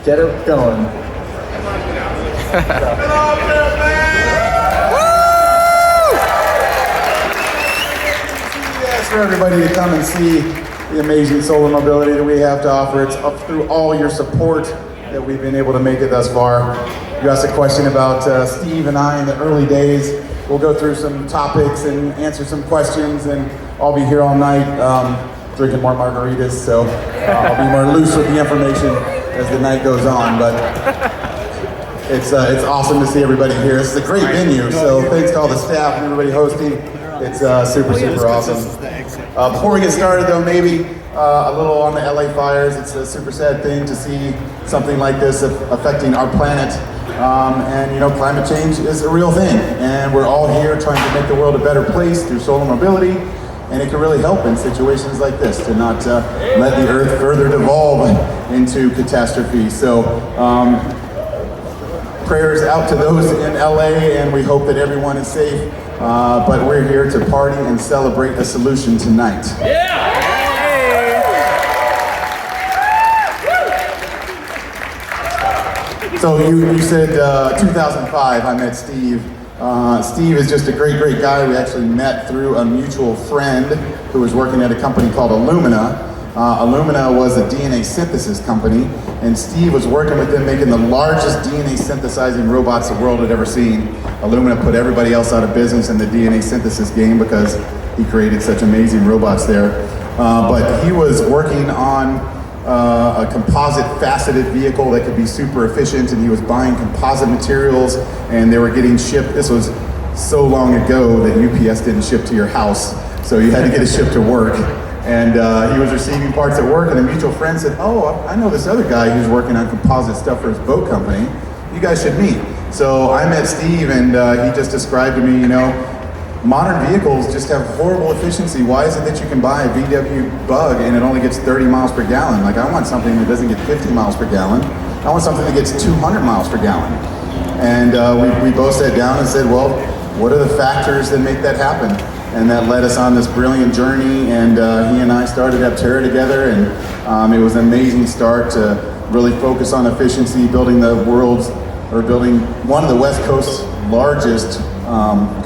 get it going. For everybody to come and see the amazing solar mobility that we have to offer. It's up through all your support that we've been able to make it thus far. You asked a question about Steve and I in the early days. We'll go through some topics and answer some questions, and I'll be here all night drinking more margaritas, so I'll be more loose with the information as the night goes on. But it's awesome to see everybody here. This is a great venue, so thanks to all the staff and everybody hosting. It's super awesome. Before we get started though, maybe a little on the LA fires. It's a super sad thing to see something like this affecting our planet. And you know, climate change is a real thing. And we're all here trying to make the world a better place through solar mobility. And it can really help in situations like this to not let the earth further devolve into catastrophe. So prayers out to those in LA, and we hope that everyone is safe. But we're here to party and celebrate a solution tonight. Yeah! So you said 2005, I met Steve. Steve is just a great guy. We actually met through a mutual friend who was working at a company called Illumina. Illumina was a DNA synthesis company, and Steve was working with them making the largest DNA synthesizing robots the world had ever seen. Illumina put everybody else out of business in the DNA synthesis game because he created such amazing robots there. But he was working on a composite faceted vehicle that could be super efficient, and he was buying composite materials, and they were getting shipped. This was so long ago that UPS didn't ship to your house, so you had to get it shipped to work. And he was receiving parts at work, and a mutual friend said, oh, I know this other guy who's working on composite stuff for his boat company. You guys should meet. So I met Steve, and he just described to me, you know, modern vehicles just have horrible efficiency. Why is it that you can buy a VW Bug and it only gets 30 miles per gallon? Like, I want something that doesn't get 50 miles per gallon. I want something that gets 200 miles per gallon. And we both sat down and said, well, what are the factors that make that happen? And that led us on this brilliant journey, and he and I started Aptera together, and it was an amazing start to really focus on efficiency, building one of the West Coast's largest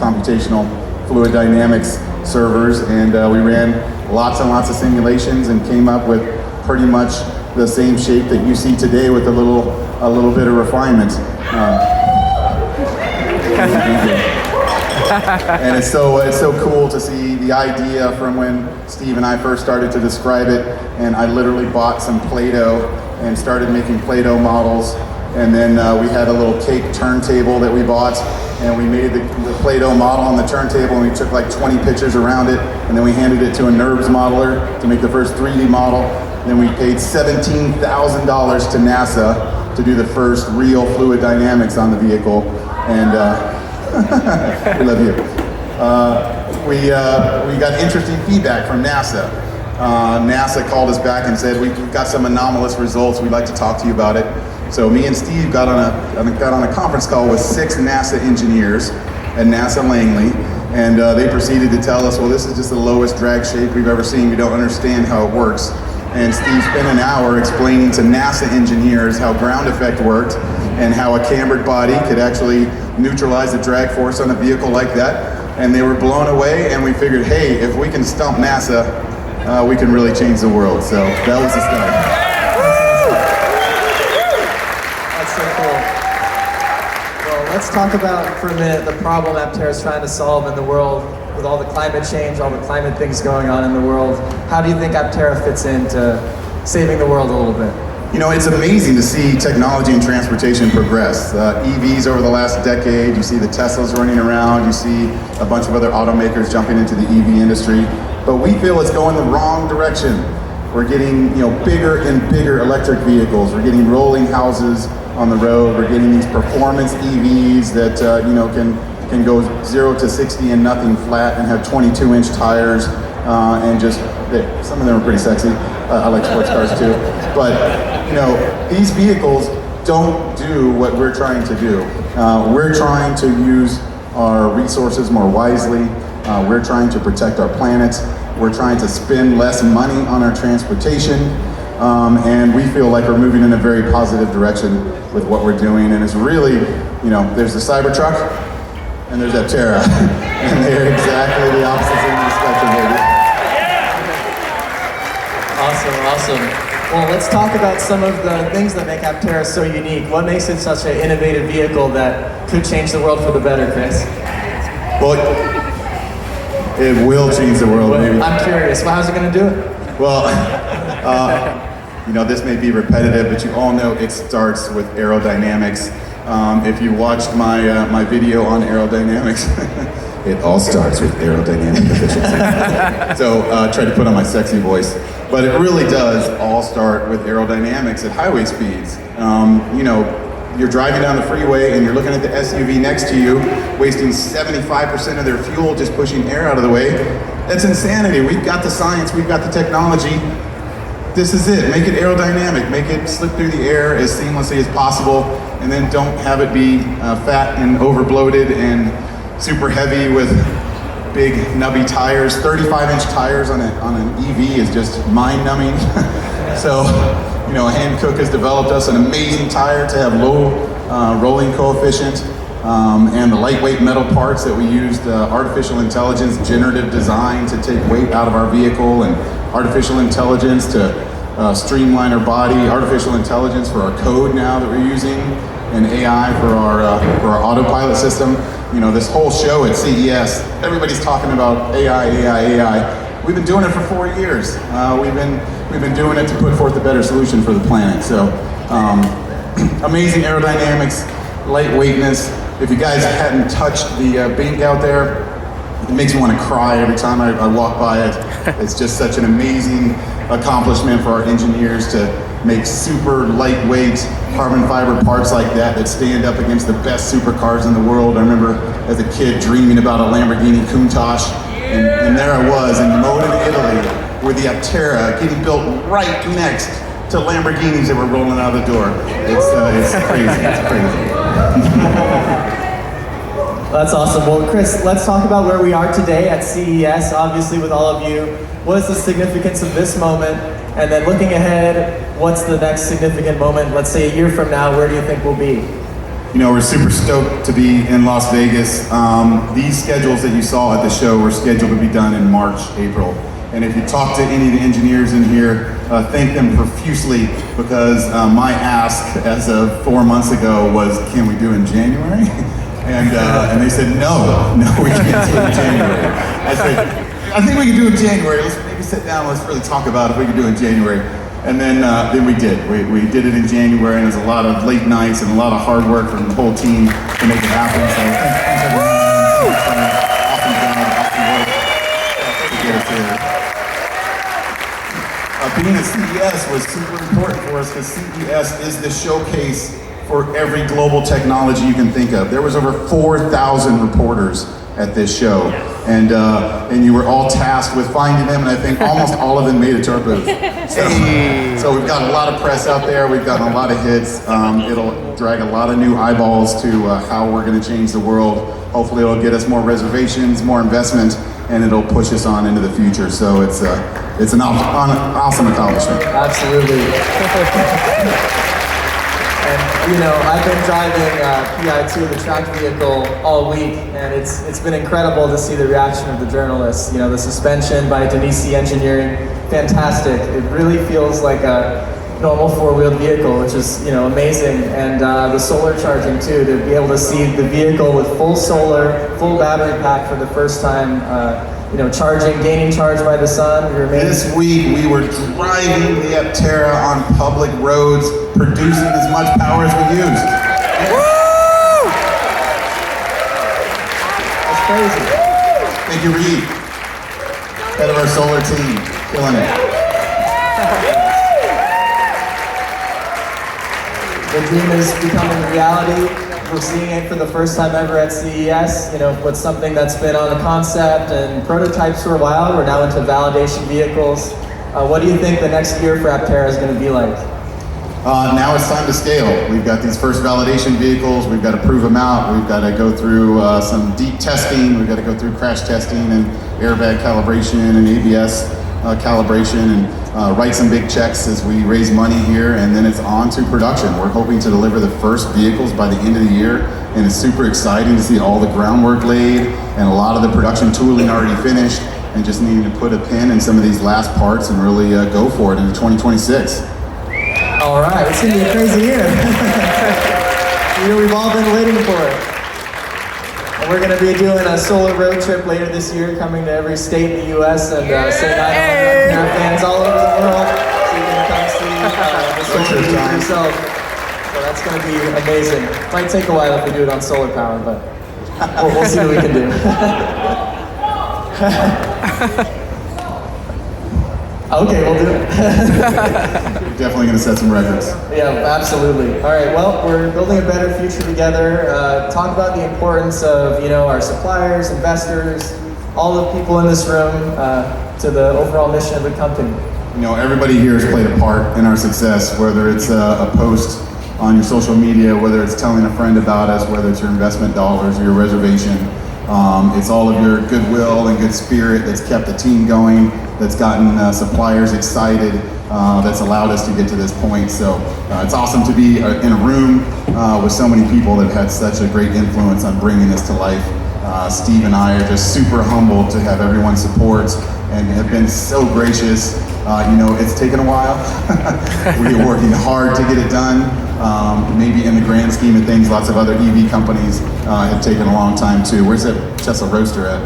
computational fluid dynamics servers, and we ran lots and lots of simulations and came up with pretty much the same shape that you see today with a little bit of refinement. And it's so cool to see the idea from when Steve and I first started to describe it, and I literally bought some Play-Doh and started making Play-Doh models, and then we had a little cake turntable that we bought, and we made the Play-Doh model on the turntable, and we took like 20 pictures around it, and then we handed it to a NURBS modeler to make the first 3D model. Then we paid $17,000 to NASA to do the first real fluid dynamics on the vehicle, and we love you. We got interesting feedback from NASA. NASA called us back and said, we've got some anomalous results, we'd like to talk to you about it. So me and Steve got on a conference call with 6 NASA engineers at NASA Langley, and they proceeded to tell us, well, this is just the lowest drag shape we've ever seen, we don't understand how it works. And Steve spent an hour explaining to NASA engineers how ground effect worked and how a cambered body could actually neutralize the drag force on a vehicle like that. And they were blown away, and we figured, hey, if we can stump NASA, we can really change the world. So that was the start. That's so cool. Well, let's talk about for a minute the problem Aptera is trying to solve in the world with all the climate change, all the climate things going on in the world. How do you think Aptera fits into saving the world a little bit? You know, it's amazing to see technology and transportation progress. EVs over the last decade, you see the Teslas running around, you see a bunch of other automakers jumping into the EV industry, but we feel it's going the wrong direction. We're getting, bigger and bigger electric vehicles. We're getting rolling houses on the road. We're getting these performance EVs that, can go 0 to 60 and nothing flat and have 22-inch tires, and just, some of them are pretty sexy. I like sports cars too. But, these vehicles don't do what we're trying to do. We're trying to use our resources more wisely. We're trying to protect our planet. We're trying to spend less money on our transportation. and we feel like we're moving in a very positive direction with what we're doing. And it's really, there's the Cybertruck and there's Aptera, and they're exactly the opposite end of the spectrum, baby. Awesome. Well, let's talk about some of the things that make Aptera so unique. What makes it such an innovative vehicle that could change the world for the better, Chris? Well, it will change the world, baby. I'm curious. Well, how's it going to do it? Well, this may be repetitive, but you all know it starts with aerodynamics. If you watched my video on aerodynamics, it all starts with aerodynamic efficiency. So try to put on my sexy voice. But it really does all start with aerodynamics at highway speeds. You're driving down the freeway and you're looking at the SUV next to you, wasting 75% of their fuel just pushing air out of the way. That's insanity. We've got the science, we've got the technology. This is it. Make it aerodynamic. Make it slip through the air as seamlessly as possible, and then don't have it be fat and overbloated and super heavy with big nubby tires. 35-inch tires on an EV is just mind-numbing. So, Hankook has developed us an amazing tire to have low rolling coefficient, and the lightweight metal parts that we used, artificial intelligence, generative design to take weight out of our vehicle, and artificial intelligence to streamline our body, artificial intelligence for our code now that we're using, and AI for our autopilot system. This whole show at CES, everybody's talking about AI. We've been doing it for 4 years. We've been doing it to put forth a better solution for the planet. So, amazing aerodynamics, lightweightness. If you guys hadn't touched the Bink out there, it makes me want to cry every time I walk by it. It's just such an amazing accomplishment for our engineers to make super lightweight carbon fiber parts like that stand up against the best supercars in the world. I remember as a kid dreaming about a Lamborghini Countach, and there I was in Modena, Italy, with the Aptera getting built right next to Lamborghinis that were rolling out of the door. It's crazy. It's crazy. That's awesome. Well, Chris, let's talk about where we are today at CES, obviously with all of you. What is the significance of this moment? And then looking ahead, what's the next significant moment? Let's say a year from now, where do you think we'll be? We're super stoked to be in Las Vegas. These schedules that you saw at the show were scheduled to be done in March, April. And if you talk to any of the engineers in here, thank them profusely, because my ask as of 4 months ago was, can we do in January? And they said, no, we can't do it in January. I said, I think we can do it in January. Let's maybe sit down, let's really talk about if we can do it in January. And then we did. We did it in January, and there's a lot of late nights and a lot of hard work from the whole team to make it happen. So thanks everyone. Awesome job, awesome work to get us here. Being at CES was super important for us, because CES is the showcase for every global technology you can think of. There was over 4,000 reporters at this show, and you were all tasked with finding them, and I think almost all of them made it to our booth. So we've got a lot of press out there, we've gotten a lot of hits. It'll drag a lot of new eyeballs to how we're going to change the world. Hopefully it'll get us more reservations, more investment, and it'll push us on into the future. So it's an awesome accomplishment. Absolutely. And I've been driving PI2, the track vehicle, all week, and it's been incredible to see the reaction of the journalists. The suspension by Denisi Engineering, fantastic. It really feels like a normal four-wheeled vehicle, which is amazing. And the solar charging too, to be able to see the vehicle with full solar, full battery pack for the first time. Gaining charge by the sun. This week we were driving the Aptera on public roads, producing as much power as we used. Woo! That's crazy. Thank you, Reed, head of our solar team, killing it. The dream is becoming reality. We're seeing it for the first time ever at CES. With something that's been on a concept and prototypes for a while, we're now into validation vehicles. What do you think the next year for Aptera is going to be like? Now it's time to scale. We've got these first validation vehicles. We've got to prove them out. We've got to go through some deep testing. We've got to go through crash testing and airbag calibration and ABS calibration. And write some big checks as we raise money here, and then it's on to production. We're hoping to deliver the first vehicles by the end of the year, and it's super exciting to see all the groundwork laid and a lot of the production tooling already finished, and just needing to put a pin in some of these last parts and really go for it into 2026. All right, it's gonna be a crazy year. We've all been waiting for it. And we're gonna be doing a solar road trip later this year, coming to every state in the U.S. and saying hi to all our fans all over the world, so you can come see the solar for yourself. So that's gonna be amazing. Might take a while if we do it on solar power, but we'll see what we can do. Okay, we'll do it. We're definitely going to set some records. Yeah, absolutely. All right, well, we're building a better future together. Talk about the importance of, our suppliers, investors, all the people in this room to the overall mission of the company. Everybody here has played a part in our success, whether it's a post on your social media, whether it's telling a friend about us, whether it's your investment dollars or your reservation. It's all of your goodwill and good spirit that's kept the team going, that's gotten suppliers excited, that's allowed us to get to this point. So it's awesome to be in a room with so many people that have had such a great influence on bringing this to life. Steve and I are just super humbled to have everyone's support and have been so gracious. It's taken a while. We're working hard to get it done. Maybe in the grand scheme of things, lots of other EV companies have taken a long time too. Where's that Tesla Roadster at?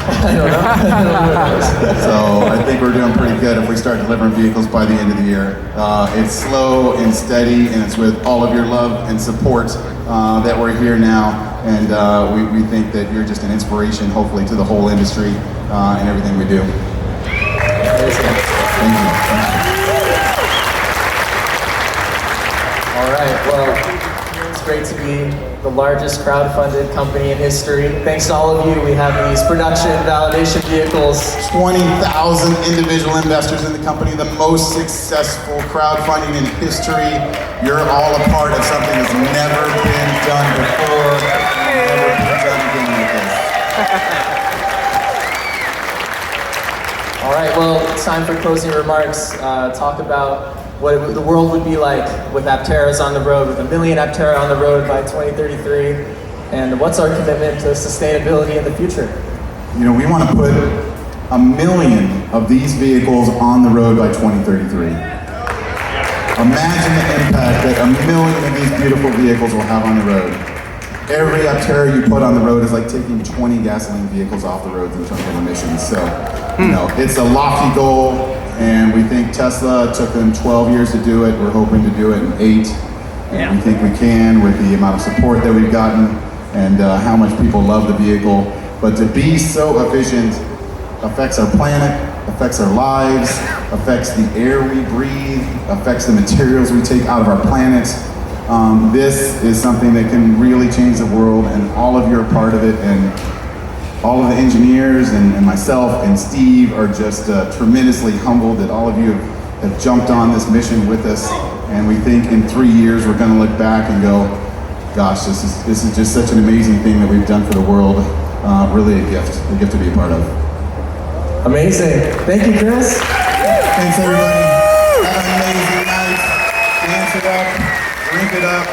I don't know. So I think we're doing pretty good if we start delivering vehicles by the end of the year. It's slow and steady, and it's with all of your love and support that we're here now. And we think that you're just an inspiration, hopefully, to the whole industry and everything we do. Thank you. All right, well, it's great to be the largest crowd-funded company in history. Thanks to all of you, we have these production validation vehicles. 20,000 individual investors in the company, the most successful crowdfunding in history. You're all a part of something that's never been done before, never been done again like this. All right, well, it's time for closing remarks. Talk about what the world would be like with Apteras on the road, with 1 million Aptera on the road by 2033, and what's our commitment to sustainability in the future? We want to put 1 million of these vehicles on the road by 2033. Imagine the impact that 1 million of these beautiful vehicles will have on the road. Every Aptera you put on the road is like taking 20 gasoline vehicles off the roads in terms of emissions. So, it's a lofty goal, and we think Tesla took them 12 years to do it. We're hoping to do it in 8. And we think we can with the amount of support that we've gotten and how much people love the vehicle. But to be so efficient affects our planet, affects our lives, affects the air we breathe, affects the materials we take out of our planet. This is something that can really change the world, and all of you are part of it, and all of the engineers and myself and Steve are just tremendously humbled that all of you have jumped on this mission with us. And we think in 3 years we're going to look back and go, gosh, this is just such an amazing thing that we've done for the world. Really a gift to be a part of. Amazing. Thank you, Chris. Thanks, everybody. Have an amazing night. Dance it up, drink it up,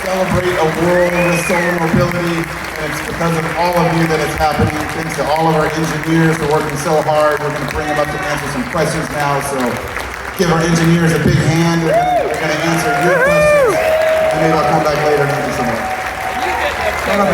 celebrate a world with solar mobility. And it's because of all of you that it's happening. Thanks to all of our engineers for working so hard. We're going to bring them up to answer some questions now. So give our engineers a big hand. They're going to answer your questions. And maybe I'll come back later and answer some more.